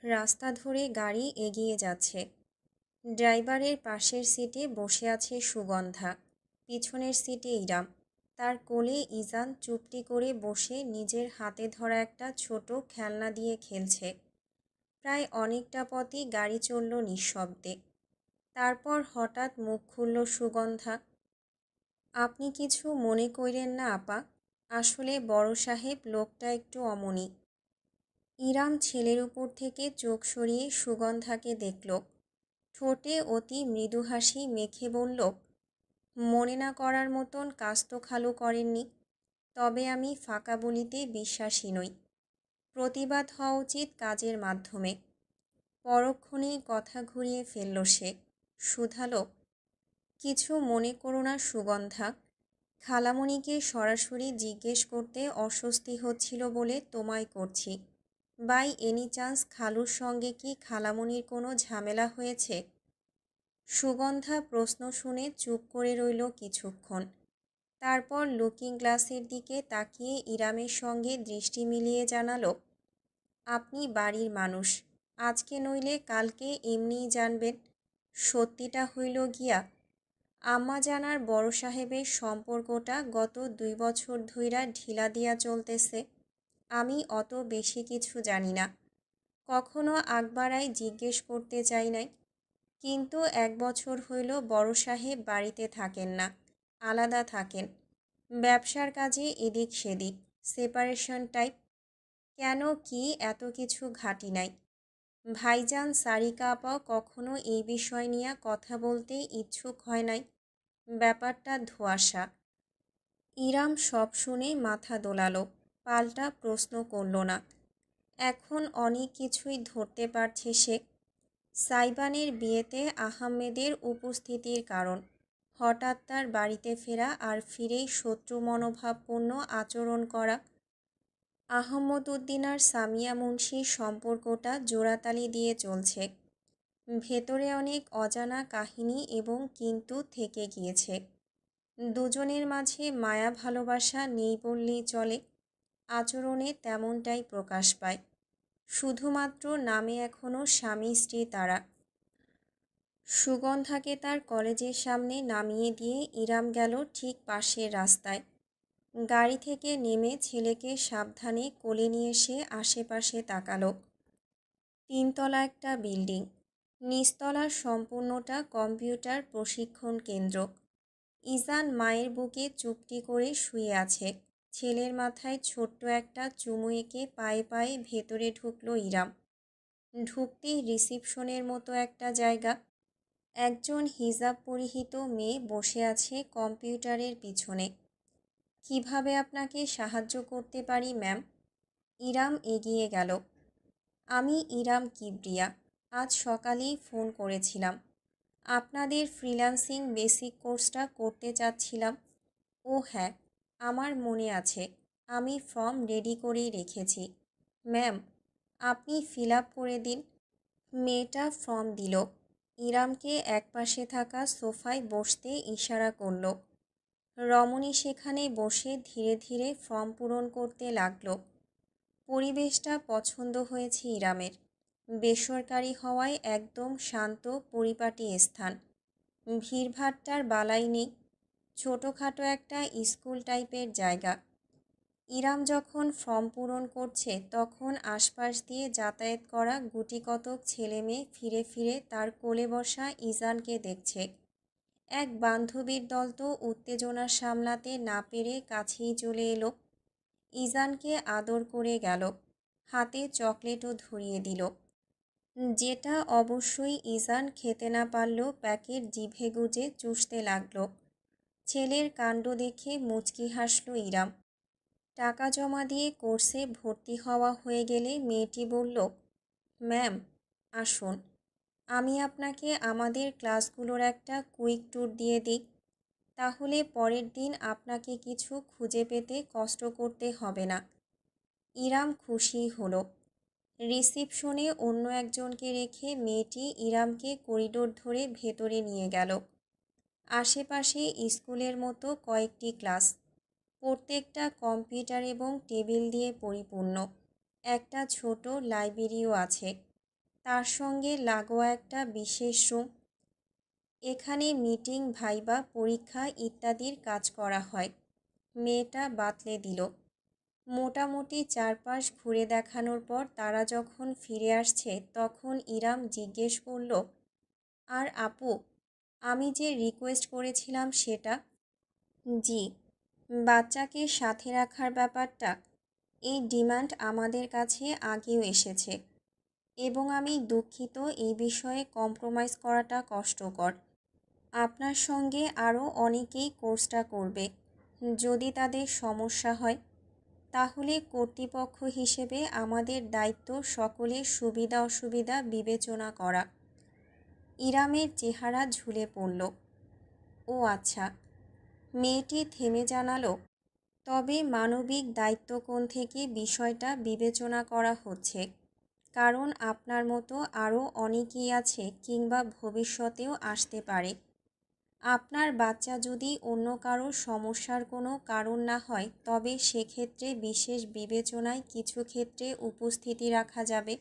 রাস্তা ধরে গাড়ি এগিয়ে যাচ্ছে। ড্রাইভারের পাশের সিটে বসে আছে সুগন্ধা, পিছনের সিটে ইরাম। তার কোলে ইজান চুপটি করে বসে নিজের হাতে ধরা একটা ছোট খেলনা দিয়ে খেলছে। প্রায় অনেকটা পথই গাড়ি চলল নিঃশব্দে। তারপর হঠাৎ মুখ খুলল সুগন্ধা। আপনি কিছু মনে কইরেন না আপা, আসলে বড় সাহেব লোকটা একটু অমনি। ইরাম ছেলের উপর থেকে চোখ সরিয়ে সুগন্ধাকে দেখল। ঠোঁটে অতি মৃদু হাসি মেখে বলল, মনে না করার মতন কাজ তো খালু করেননি। তবে আমি ফাঁকা বলিতে বিশ্বাসী নই। প্রতিবাদ হওয়া উচিত কাজের মাধ্যমে। পরক্ষণেই কথা ঘুরিয়ে ফেলল সে। শুধালো, কিছু মনে করো না সুগন্ধা। খালামণিকে সরাসরি জিজ্ঞেস করতে অস্বস্তি হচ্ছিল বলে তোমায় করছি। বাই এনি চান্স খালুর সঙ্গে কি খালামণির কোনো ঝামেলা হয়েছে? সুগন্ধা প্রশ্ন শুনে চুপ করে রইল কিছুক্ষণ। তারপর লুকিং গ্লাসের দিকে তাকিয়ে ইরামের সঙ্গে দৃষ্টি মিলিয়ে জানালো, আপনি বাড়ির মানুষ, আজকে নইলে কালকে এমনিই জানবেন। সত্যিটা হইল গিয়া, আম্মা জানার বড় সাহেবের সম্পর্কটা গত 2 বছর ধইরা ঢিলা দিয়া চলতেছে। আমি অত বেশি কিছু জানি না, কখনো আগবাড়াই জিজ্ঞেস করতে চাই নাই। কিন্তু 1 বছর হইল বড় সাহেব বাড়িতে থাকেন না, আলাদা থাকেন। ব্যবসার কাজে এদিক সেদিক, সেপারেশন টাইপ। কেন কি এত কিছু ঘাটি নাই। ভাইজান সারিকা আপা কখনো এই বিষয় নিয়ে কথা বলতে ইচ্ছুক হয় নাই। ব্যাপারটা ধোঁয়াশা। ইরাম সব শুনে মাথা দোলালো, পাল্টা প্রশ্ন করল না। এখন অনেক কিছুই ধরতে পারছে সে। সাইবানের বিয়েতে আহমেদের উপস্থিতির কারণ, হঠাৎ তার বাড়িতে ফেরা আর ফিরেই শত্রু মনোভাবপূর্ণ আচরণ করা, আহমদ উদ্দিন আর সামিয়া মুন্সির সম্পর্কটা জোড়াতালি দিয়ে চলছে। ভেতরে অনেক অজানা কাহিনী এবং কিন্তু থেকে গিয়েছে। দুজনের মাঝে মায়া ভালোবাসা নেই বললেই চলে। আচরণে তেমনটাই প্রকাশ পায়। শুধুমাত্র নামে এখনও স্বামী স্ত্রী তারা। সুগন্ধাকে তার কলেজের সামনে নামিয়ে দিয়ে ইরাম গেল ঠিক পাশের রাস্তায়। গাড়ি থেকে নেমে ছেলেকে সাবধানে কোলে নিয়ে এসে আশেপাশে তাকালো। 3 তলা একটা বিল্ডিং, নিচতলার সম্পূর্ণটা কম্পিউটার প্রশিক্ষণ কেন্দ্র। ইজান মায়ের বুকে চুপটি করে শুয়ে আছে। ছেলের মাথায় ছোট্ট একটা চুমু এঁকে পায়ে পায়ে ভেতরে ঢুকলো ইরাম। ঢুকতেই রিসিপশনের মতো একটা জায়গা। একজন হিজাব পরিহিত মেয়ে বসে আছে কম্পিউটারের পিছনে। কিভাবে আপনাকে সাহায্য করতে পারি ম্যাম? ইরাম এগিয়ে গেল। আমি ইরাম কিবরিয়া, আজ সকালেই ফোন করেছিলাম। আপনাদের ফ্রিল্যান্সিং বেসিক কোর্সটা করতে চাচ্ছিলাম। ও হ্যাঁ, আমার মনে আছে, আমি ফর্ম রেডি করেই রেখেছি। ম্যাম, আপনি ফিল আপ করে দিন। মেয়েটা ফর্ম দিল। ইরামকে একপাশে থাকা সোফায় বসতে ইশারা করল। রমণী সেখানে বসে ধীরে ধীরে ফর্ম পূরণ করতে লাগল। পরিবেশটা পছন্দ হয়েছে ইরামের। বেসরকারি হওয়ায় একদম শান্ত পরিপাটি স্থান। ভিড়ভাট্টার বালাই নেই। ছোটোখাটো একটা স্কুল টাইপের জায়গা। ইরাম যখন ফর্ম পূরণ করছে তখন আশপাশ দিয়ে যাতায়াত করা গুটিকতক ছেলেমেয়ে ফিরে ফিরে তার কোলে বসা ইজানকে দেখছে। এক বান্ধবীর দল তো উত্তেজনা সামলাতে না পেরে কাছেই চলে এলো। ইজানকে আদর করে গেল, হাতে চকলেটও ধরিয়ে দিল, যেটা অবশ্যই ইজান খেতে না পারলেও প্যাকেট জিভে গুজে চুষতে লাগলো। ছেলের কাণ্ড দেখে মুচকি হাসল ইরাম। টাকা জমা দিয়ে কোর্সে ভর্তি হওয়া হয়ে গেলে মেয়েটি বলল, ম্যাম আসুন, আমি আপনাকে আমাদের ক্লাসগুলোর একটা কুইক ট্যুর দিয়ে দিই। তাহলে পরের দিন আপনাকে কিছু খুঁজে পেতে কষ্ট করতে হবে না। ইরাম খুশি হলো। রিসিপশনে অন্য একজনকে রেখে মেয়েটি ইরামকে করিডোর ধরে ভেতরে নিয়ে গেল। আশেপাশে স্কুলের মতো কয়েকটি ক্লাস, প্রত্যেকটা কম্পিউটার এবং টেবিল দিয়ে পরিপূর্ণ। একটা ছোট লাইব্রেরিও আছে। তার সঙ্গে লাগোয়া একটা বিশেষ রুম। এখানে মিটিং, ভাইবা, পরীক্ষা ইত্যাদির কাজ করা হয়। মেয়েটা বাতলে দিল। মোটামুটি চারপাশ ঘুরে দেখানোর পর তারা যখন ফিরে আসছে তখন ইরাম জিজ্ঞেস করল, আর আপু, আমি যে রিকোয়েস্ট করেছিলাম সেটা? জি, বাচ্চাকে সাথে রাখার ব্যাপারটা। এই ডিমান্ড আমাদের কাছে আগেও এসেছে এবং আমি দুঃখিত, এই বিষয়ে কম্প্রোমাইজ করাটা কষ্টকর। আপনার সঙ্গে আরও অনেকেই কোর্সটা করবে। যদি তাদের সমস্যা হয় তাহলে কর্তৃপক্ষ হিসেবে আমাদের দায়িত্ব সকলের সুবিধা অসুবিধা বিবেচনা করা। ইরামের চেহারা ঝুলে পড়ল। ও আচ্ছা। মেয়েটি থেমে জানালো, তবে মানবিক দায়িত্বকোণ থেকে বিষয়টা বিবেচনা করা হচ্ছে, কারণ আপনার মতো আরও অনেকেই আছে কিংবা ভবিষ্যতেও আসতে পারে। আপনার বাচ্চা যদি অন্য কারো সমস্যার কোনো কারণ না হয় তবে সেক্ষেত্রে বিশেষ বিবেচনায় কিছু ক্ষেত্রে উপস্থিতি রাখা যাবে।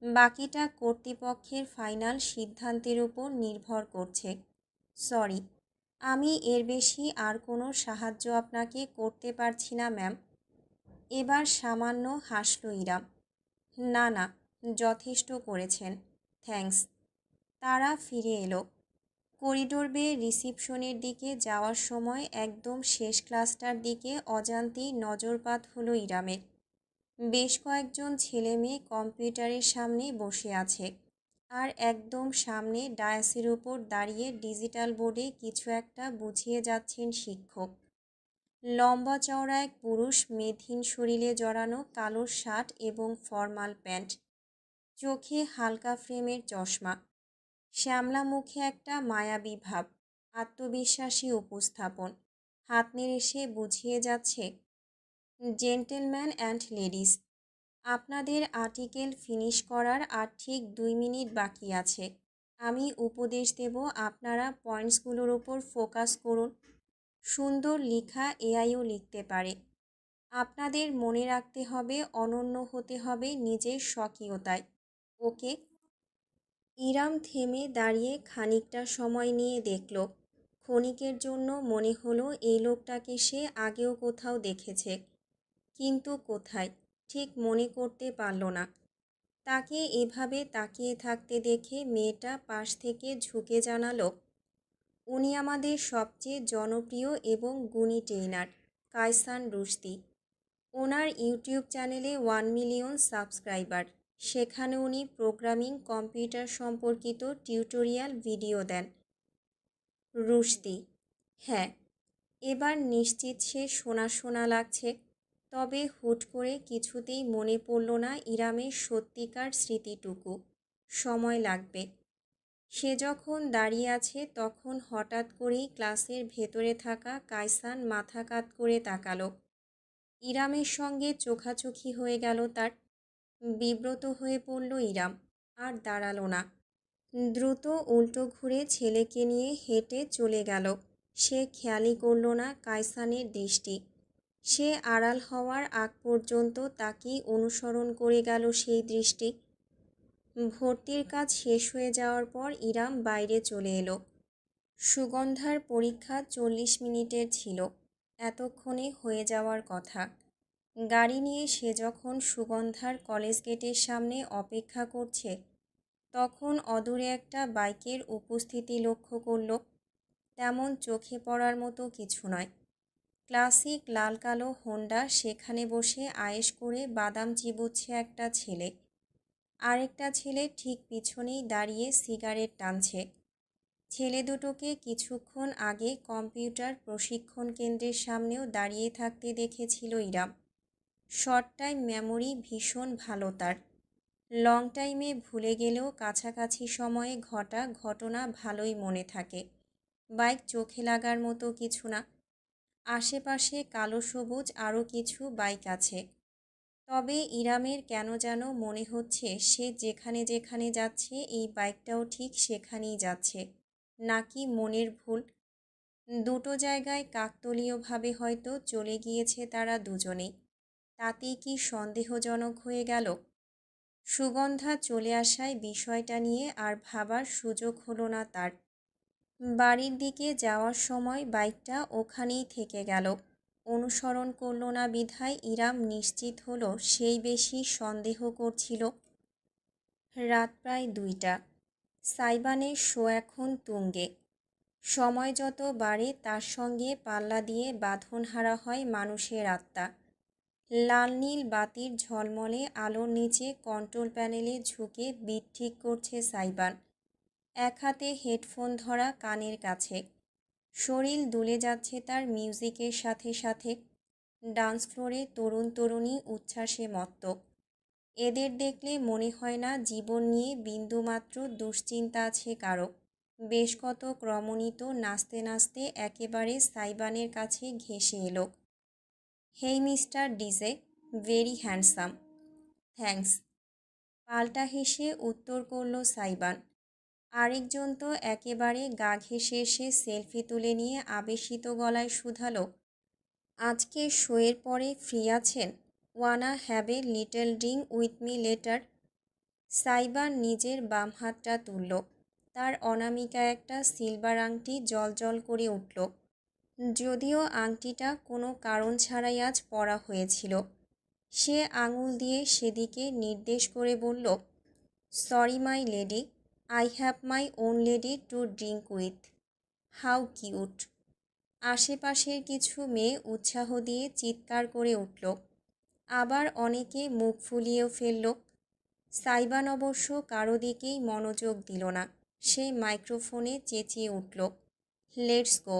বাকিটা কর্তৃপক্ষের ফাইনাল সিদ্ধান্তের উপর নির্ভর করছে। সরি, আমি এর বেশি আর কোনো সাহায্য আপনাকে করতে পারছি না ম্যাম। এবার সামান্য হাসল ইরাম। না না, যথেষ্ট করেছেন, থ্যাঙ্কস। তারা ফিরে এলো। করিডোর বেয়ে রিসিপশনের দিকে যাওয়ার সময় একদম শেষ ক্লাসটার দিকে অজান্তেই নজরপাত হলো ইরামের। বেশ কয়েকজন ছেলে মেয়ে কম্পিউটারের সামনে বসে আছে, আর একদম সামনে ডায়াসের উপর দাঁড়িয়ে ডিজিটাল বোর্ডে কিছু একটা বুঝিয়ে যাচ্ছেন শিক্ষক। লম্বা চওড়া এক পুরুষ, মেদহীন শরীরে জড়ানো কালো শার্ট এবং ফর্মাল প্যান্ট, চোখে হালকা ফ্রেমের চশমা, শ্যামলা মুখে একটা মায়াবী ভাব, আত্মবিশ্বাসী উপস্থাপন। হাত নেড়ে সে বুঝিয়ে যাচ্ছে, জেন্টেলম্যান অ্যান্ড লেডিস, আপনাদের আর্টিকেল ফিনিশ করার আর ঠিক 2 মিনিট বাকি আছে। আমি উপদেশ দেব আপনারা পয়েন্টসগুলোর ওপর ফোকাস করুন। সুন্দর লেখা এআইও লিখতে পারে। আপনাদের মনে রাখতে হবে, অনন্য হতে হবে নিজের স্বকীয়তায়। ওকে? ইরাম থেমে দাঁড়িয়ে খানিকটা সময় নিয়ে দেখল। ক্ষণিকের জন্য মনে হলো এই লোকটাকে সে আগেও কোথাও দেখেছে, কিন্তু কোথায় ঠিক মনে করতে পারল না। তাকে এভাবে তাকিয়ে থাকতে দেখে মেয়েটা পাশ থেকে ঝুঁকে জানালো, উনি আমাদের সবচেয়ে জনপ্রিয় এবং গুণী ট্রেইনার, কায়সান রুশদি। ওনার ইউটিউব চ্যানেলে 1 মিলিয়ন সাবস্ক্রাইবার। সেখানে উনি প্রোগ্রামিং, কম্পিউটার সম্পর্কিত টিউটোরিয়াল ভিডিও দেন। রুশদি, হ্যাঁ। এবার নিশ্চিত সে শোনা শোনা লাগছে, তবে হুট করে কিছুতেই মনে পড়ল না ইরামের সত্যিকার স্মৃতিটুকু। সময় লাগবে। সে যখন দাঁড়িয়ে আছে তখন হঠাৎ করেই ক্লাসের ভেতরে থাকা কায়সান মাথা কাত করে তাকালো। ইরামের সঙ্গে চোখাচোখি হয়ে গেল তার। বিব্রত হয়ে পড়ল ইরাম, আর দাঁড়ালো না। দ্রুত উল্টো ঘুরে ছেলেকে নিয়ে হেঁটে চলে গেল। সে খেয়ালই করল না কায়সানের দৃষ্টি। সে আড়াল হওয়ার আগ পর্যন্ত তাকেই অনুসরণ করে গেল সেই দৃষ্টি। ভর্তির কাজ শেষ হয়ে যাওয়ার পর ইরাম বাইরে চলে এলো। সুগন্ধার পরীক্ষা 40 মিনিটের ছিল। এতক্ষণে হয়ে যাওয়ার কথা। গাড়ি নিয়ে সে যখন সুগন্ধার কলেজ গেটের সামনে অপেক্ষা করছে তখন অদূরে একটা বাইকের উপস্থিতি লক্ষ্য করল। তেমন চোখে পড়ার মতো কিছু নয়। ক্লাসিক লাল কালো হোন্ডা। সেখানে বসে আয়েশ করে বাদাম চিবুচ্ছে একটা ছেলে। আরেকটা ছেলে ঠিক পিছনেই দাঁড়িয়ে সিগারেট টানছে। ছেলে দুটোকে কিছুক্ষণ আগে কম্পিউটার প্রশিক্ষণ কেন্দ্রের সামনেও দাঁড়িয়ে থাকতে দেখেছিল ইরাম। শর্ট টাইম মেমোরি ভীষণ ভালো তার। লং টাইমে ভুলে গেলেও কাছাকাছি সময়ে ঘটা ঘটনা ভালোই মনে থাকে। বাইক চোখে লাগার মতো কিছু না। আশেপাশে কালো সবুজ আরও কিছু বাইক আছে। তবে ইরামের কেন যেন মনে হচ্ছে সে যেখানে যেখানে যাচ্ছে এই বাইকটাও ঠিক সেখানেই যাচ্ছে। নাকি মনের ভুল? দুটো জায়গায় কাকতালীয়ভাবে হয়তো চলে গিয়েছে তারা দুজনেই। তাতেই কি সন্দেহজনক হয়ে গেল? সুগন্ধা চলে আসায় বিষয়টা নিয়ে আর ভাবার সুযোগ হলো না তার। বাড়ির দিকে যাওয়ার সময় বাইকটা ওখানেই থেকে গেল। অনুসরণ করল না বিধায় ইরাম নিশ্চিত হলো সেই বেশি সন্দেহ করছিল। রাত প্রায় 2টা। সাইবানের শো এখন তুঙ্গে। সময় যত বাড়ে তার সঙ্গে পাল্লা দিয়ে বাঁধনহারা হয় মানুষের আত্মা। লাল নীল বাতির ঝলমলে আলোর নিচে কন্ট্রোল প্যানেলে ঝুঁকে বিট ঠিক করছে সাইবান। এক হাতে হেডফোন ধরা কানের কাছে। শরীর দুলে যাচ্ছে তার মিউজিকের সাথে সাথে। ডান্স ফ্লোরে তরুণ তরুণী উচ্ছ্বাসে মত্ত। এদের দেখলে মনে হয় না জীবন নিয়ে বিন্দুমাত্র দুশ্চিন্তা আছে কারো। বেশ কত ক্রমণিত নাচতে নাচতে একেবারে সাইবানের কাছে ঘেঁষে এলো। Hey mister DJ, very handsome. Thanks. পাল্টা হেসে উত্তর করল সাইবান। আরেকজন তো একেবারে গা ঘেঁষে এসে সেলফি তুলে নিয়ে আবেশিত গলায় শুধালো, আজকে শোয়ের পরে ফ্রি আছেন? Wanna have a little drink with me later? সাইবান নিজের বাম হাতটা তুলল। তার অনামিকা একটা সিলভার আংটি জ্বলজ্বল করে উঠল। যদিও আংটিটা কোনো কারণ ছাড়াই আজ পরা হয়েছিল। সে আঙুল দিয়ে সেদিকে নির্দেশ করে বলল, sorry my lady, I have my own lady to drink with. How cute. আশেপাশের কিছু মেয়ে উৎসাহ দিয়ে চিৎকার করে উঠল। আবার অনেকে মুখ ফুলিয়েও ফেলল। সাইবান অবশ্য কারো দিকেই মনোযোগ দিল না। সে মাইক্রোফোনে চেঁচিয়ে উঠল, লেটস গো।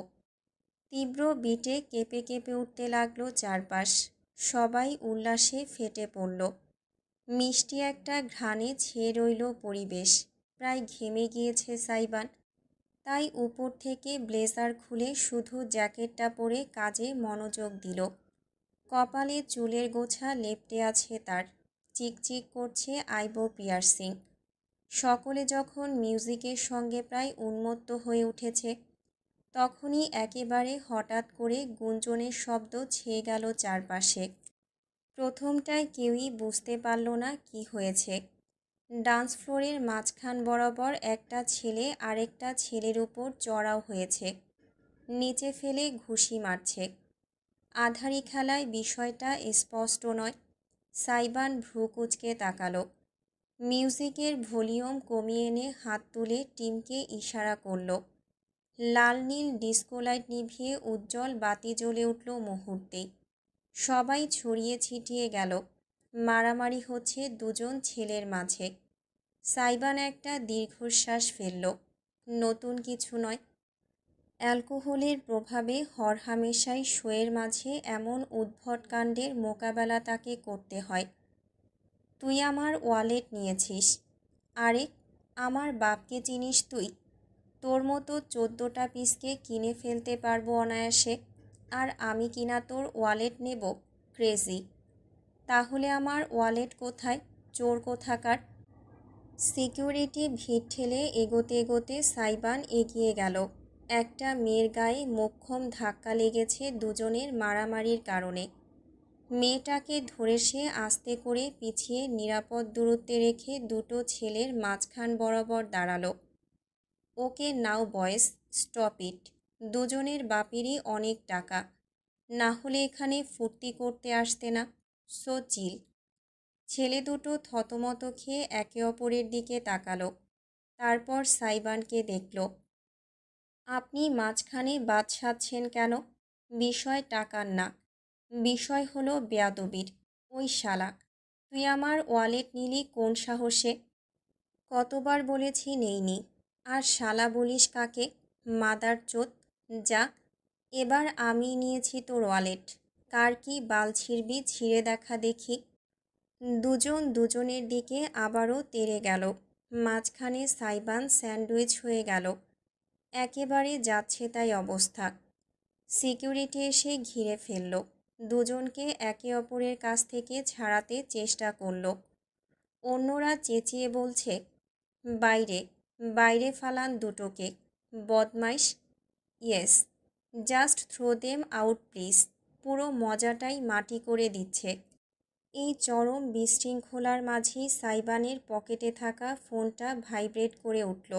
তীব্র বিটে কেঁপে কেঁপে উঠতে লাগলো চারপাশ। সবাই উল্লাসে ফেটে পড়ল। মিষ্টি একটা ঘ্রাণে ছেয়ে রইল পরিবেশ। প্রায় ঘেমে গিয়েছে সাইবান। তাই উপর থেকে ব্লেজার খুলে শুধু জ্যাকেটটা পরে কাজে মনোযোগ দিল। কপালে চুলের গোছা লেপ্টে আছে তার। চিকচিক করছে আইব্রো পিয়ার্সিং। সকলে যখন মিউজিকের সঙ্গে প্রায় উন্মত্ত হয়ে উঠেছে, তখনই একেবারে হঠাৎ করে গুঞ্জনের শব্দ ছেয়ে গেল চারপাশে। প্রথমটায় কেউই বুঝতে পারল না কি হয়েছে। ডান্স ফ্লোরের মাঝখান বরাবর একটা ছেলে আরেকটা ছেলের উপর চড়াও হয়েছে। নিচে ফেলে ঘুষি মারছে। আধারি খেলায় বিষয়টা স্পষ্ট নয়। সাইবান ভ্রু কুঁচকে তাকালো। মিউজিকের ভলিউম কমিয়ে এনে হাত তুলে টিমকে ইশারা করল। লাল নীল ডিস্কো লাইট নিভিয়ে উজ্জ্বল বাতি জ্বলে উঠল মুহূর্তেই। সবাই ছড়িয়ে ছিটিয়ে গেল। মারামারি হচ্ছে দুজন ছেলের মাঝে। সাইবান একটা দীর্ঘশ্বাস ফেলল। নতুন কিছু নয়। অ্যালকোহলের প্রভাবে হরহামেশাই শোয়ের মাঝে এমন উদ্ভট কাণ্ডের মোকাবেলা তাকে করতে হয়। তুই আমার ওয়ালেট নিয়েছিস। আরে, আমার বাপকে চিনিস তুই? তোর মতো 14টা পিসকে কিনে ফেলতে পারবো অনায়াসে, আর আমি কিনা তোর ওয়ালেট নেব? ক্রেজি। তাহলে আমার ওয়ালেট কোথায়, চোর কোথাকার? সিকিউরিটি ভিড় ঠেলে এগোতে এগোতে সাইবান এগিয়ে গেল। একটা মেয়ের গায়ে মোক্ষম ধাক্কা লেগেছে দুজনের মারামারির কারণে। মেয়েটাকে ধরে সে আস্তে করে পিছিয়ে নিরাপদ দূরত্বে রেখে দুটো ছেলের মাঝখান বরাবর দাঁড়ালো। ওকে নাও বয়েস, স্টপ ইট। দুজনের বাপেরই অনেক টাকা, না হলে এখানে ফুর্তি করতে আসতে না। সো চিল। ছেলে দুটো থতমত খেয়ে একে অপরের দিকে তাকালো। তারপর সাইবানকে দেখল। আপনি মাঝখানে বাদ সাধছেন কেন? বিষয় টাকার না, বিষয় হলো বেয়াদবির। ওই শালা, তুই আমার ওয়ালেট নিলি কোন সাহসে? কতবার বলেছি নেইনি, আর শালা বলিস কাকে? মাদার চোদ। যা, এবার আমি নিয়েছি তোর ওয়ালেট। কার কি বাল ছিঁড়বি ছিঁড়ে দেখা দেখি। দুজন দুজনের দিকে আবারও তেড়ে গেল। মাঝখানে সাইবান স্যান্ডউইচ হয়ে গেল। একেবারে যাচ্ছে তাই অবস্থা। সিকিউরিটি এসে ঘিরে ফেলল। দুজনকে একে অপরের কাছ থেকে ছাড়াতে চেষ্টা করল। অন্যরা চেঁচিয়ে বলছে, বাইরে, বাইরে ফালান দুটোকে, বদমাইশ। Yes, just throw them out please. পুরো মজাটাই মাটি করে দিচ্ছে। এই চরম বিশৃঙ্খলার মাঝেই সাইবানের পকেটে থাকা ফোনটা ভাইব্রেট করে উঠল।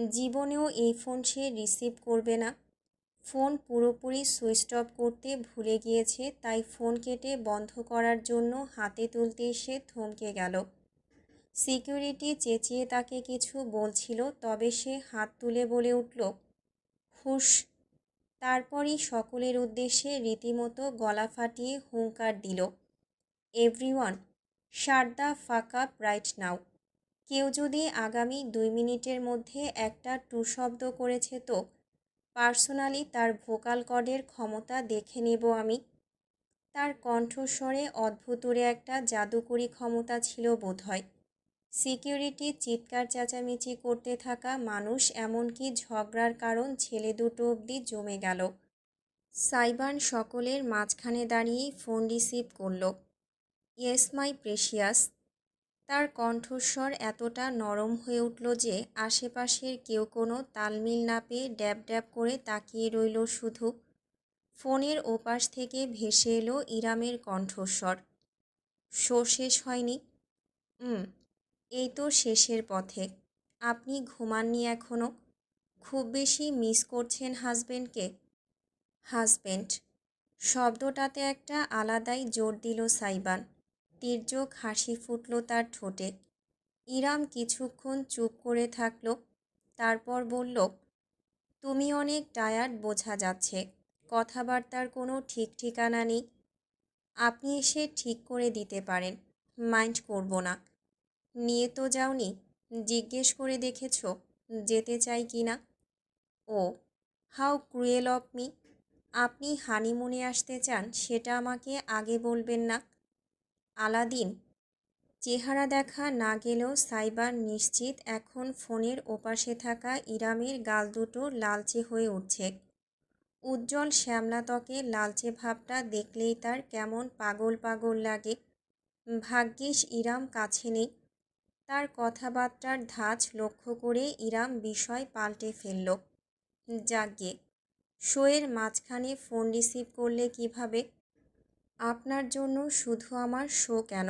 জীবনেও এই ফোন সে রিসিভ করবে না। ফোন পুরোপুরি সুইচ অফ করতে ভুলে গিয়েছে, তাই ফোন কেটে বন্ধ করার জন্য হাতে তুলতেই সে থমকে গেল। সিকিউরিটি চেঁচিয়ে তাকে কিছু বলছিল, তবে সে হাত তুলে বলে উঠল, হুশ। তারপরই সকলের উদ্দেশ্যে রীতিমতো গলা ফাটিয়ে হুঙ্কার দিল, everyone shut the fuck up right now. কেউ যদি আগামী 2 মিনিটের মধ্যে একটা টু শব্দ করেছে তো পার্সোনালি তার ভোকাল কর্ডের ক্ষমতা দেখে নেব আমি। তার কণ্ঠস্বরে অদ্ভুতুরে একটা জাদুকরি ক্ষমতা ছিল বোধহয়। সিকিউরিটি চিৎকার চেঁচামেচি করতে থাকা মানুষ, এমনকি ঝগড়ার কারণ ছেলে দুটো অবধি জমে গেল। সাইবান সকলের মাঝখানে দাঁড়িয়েই ফোন রিসিভ করল। Yes my precious. তার কণ্ঠস্বর এতটা নরম হয়ে উঠল যে আশেপাশের কেউ কোনো তালমিল না পেয়ে ড্যাব ড্যাব করে তাকিয়ে রইল শুধু। ফোনের ওপাশ থেকে ভেসে এলো ইরামের কণ্ঠস্বর, শো শেষ হয়নি? এই তো শেষের পথে। আপনি ঘুমাননি এখনও? খুব বেশি মিস করছেন হাজবেন্ডকে? হাজবেন্ড শব্দটাতে একটা আলাদাই জোর দিল সাইবান। তীর্যক হাসি ফুটল তার ঠোঁটে। ইরাম কিছুক্ষণ চুপ করে থাকল, তারপর বলল, তুমি অনেক টায়ার্ড বোঝা যাচ্ছে। কথাবার্তার কোনো ঠিক ঠিকানা নেই। আপনি এসে ঠিক করে দিতে পারেন, মাইন্ড করব না। নিয়ে তো যাওনি, জিজ্ঞেস করে দেখেছ যেতে চাই কি না? ও, হাউ ক্রুয়েল অফ মি। আপনি হানিমুনে আসতে চান, সেটা আমাকে আগে বলবেন না? আলাদিন চেহারা দেখা না গেলেও সাইবার নিশ্চিত এখন ফোনের ওপাশে থাকা ইরামের গাল দুটো লালচে হয়ে উঠছে। উজ্জ্বল শ্যামলা ত্বকে লালচে ভাবটা দেখলেই তার কেমন পাগল পাগল লাগে। ভাগ্যিস ইরাম কাছে নেই। তার কথাবার্তার ধাঁচ লক্ষ্য করে ইরাম বিষয় পাল্টে ফেলল। যাগ্গে, শোয়ের মাঝখানে ফোন রিসিভ করলে কিভাবে? আপনার জন্য শুধু আমার শো কেন,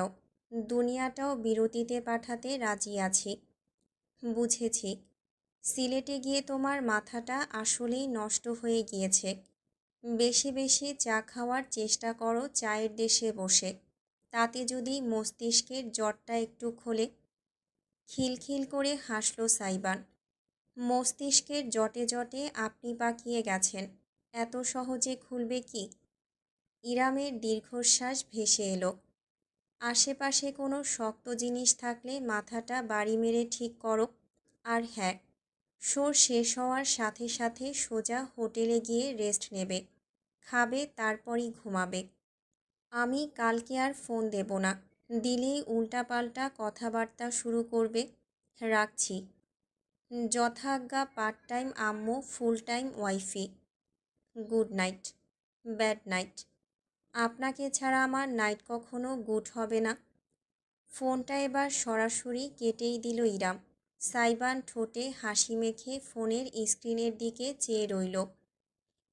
দুনিয়াটাও বিরতিতে পাঠাতে রাজি আছি। বুঝেছি। সিলেটে গিয়ে তোমার মাথাটা আসলেই নষ্ট হয়ে গিয়েছে। বেশি বেশি চা খাওয়ার চেষ্টা করো চায়ের দেশে বসে, তাতে যদি মস্তিষ্কের জটটা একটু খোলে। খিলখিল করে হাসল সাইবান। মস্তিষ্কের জটে জটে আপনি পাকিয়ে গেছেন, এত সহজে খুলবে কি? ইরামের দীর্ঘশ্বাস ভেসে এলো। আশেপাশে কোনো শক্ত জিনিস থাকলে মাথাটা বাড়ি মেরে ঠিক করো। আর হ্যাঁ, শো শেষ হওয়ার সাথে সাথে সোজা হোটেলে গিয়ে রেস্ট নেবে, খাবে, তারপরই ঘুমাবে। আমি কালকে আর ফোন দেব না, দিলেই উল্টাপাল্টা কথাবার্তা শুরু করবে। রাখছি। যথাজ্ঞা, পার্ট টাইম আম্মু, full time wifey. Good night. Bad night. আপনাকে ছাড়া আমার নাইট কখনো গুড হবে না। ফোনটা এবার সরাসরি কেটেই দিল ইরাম। সাইবান ঠোঁটে হাসি মেখে ফোনের স্ক্রিনের দিকে চেয়ে রইল।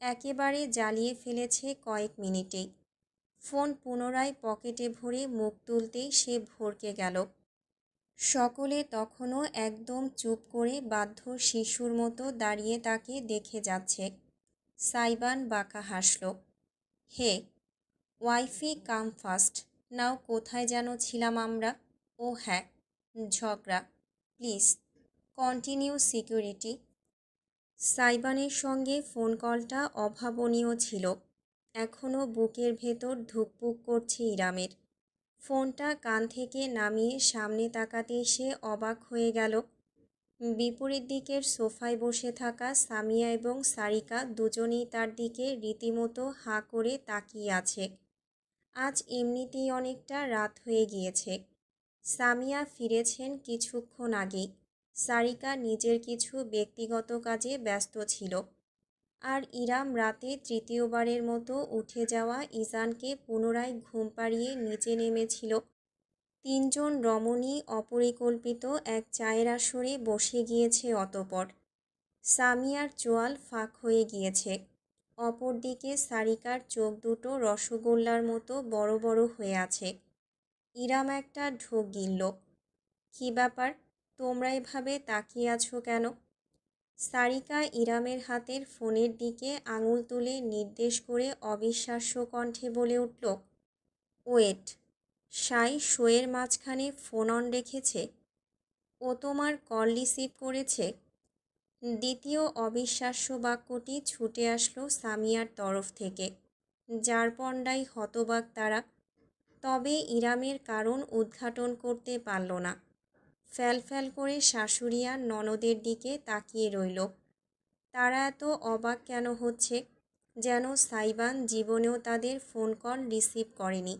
একেবারে জ্বালিয়ে ফেলেছে কয়েক মিনিটেই। ফোন পুনরায় পকেটে ভরে মুখ তুলতেই সে ভরকে গেল। সকলে তখনও একদম চুপ করে বাধ্য শিশুর মতো দাঁড়িয়ে তাকে দেখে যাচ্ছে। সাইবান বাঁকা হাসল। হে, ওয়াইফি কাম ফার্স্ট। নাও কোথায় যেন ছিলাম আমরা? ও হ্যাঁ, ঝগড়া। Please continue security. সাইবানের সঙ্গে ফোন কলটা অভাবনীয় ছিল। এখনও বুকের ভেতর ধুকপুক করছে ইরামের। ফোনটা কান থেকে নামিয়ে সামনে তাকাতেই সে অবাক হয়ে গেল। বিপরীত দিকের সোফায় বসে থাকা সামিয়া এবং সারিকা দুজনেই তার দিকে রীতিমতো হাঁ করে তাকিয়ে আছে। আজ এমনিতেই অনেকটা রাত হয়ে গিয়েছে। সামিয়া ফিরেছেন কিছুক্ষণ আগেই। সারিকা নিজের কিছু ব্যক্তিগত কাজে ব্যস্ত ছিল। আর ইরাম রাতে তৃতীয়বারের মতো উঠে যাওয়া ইজানকে পুনরায় ঘুম পাড়িয়ে নিচে নেমেছিল। তিনজন রমণী অপরিকল্পিত এক চায়ের আসরে বসে গিয়েছে অতঃপর। সামিয়ার চোয়াল ফাঁক হয়ে গিয়েছে। অপরদিকে সারিকার চোখ দুটো রসগোল্লার মতো বড় বড় হয়ে আছে। ইরাম একটা ঢোক গিলল। কী ব্যাপার, তোমরা এভাবে তাকিয়ে আছো কেন? সারিকা ইরামের হাতের ফোনের দিকে আঙুল তুলে নির্দেশ করে অবিশ্বাস্য কণ্ঠে বলে উঠল, ওয়েট। সাই শোয়ের মাঝখানে ফোন অন রেখেছে। ও তোমার কল রিসিভ করেছে। দ্বিতীয় অবিশ্বাস্য বাক্যটি ছুটে আসলো সামিয়ার তরফ থেকে, যার পণ্ডায় হতবাক তারা। তবে ইরামের কারণ উদ্ঘাটন করতে পারল না। ফ্যালফ্যাল করে শাশুড়ি আর ননদের দিকে তাকিয়ে রইল। তারা এত অবাক কেন হচ্ছে, যেন সাইবান জীবনেও তাদের ফোন কল রিসিভ করেনি।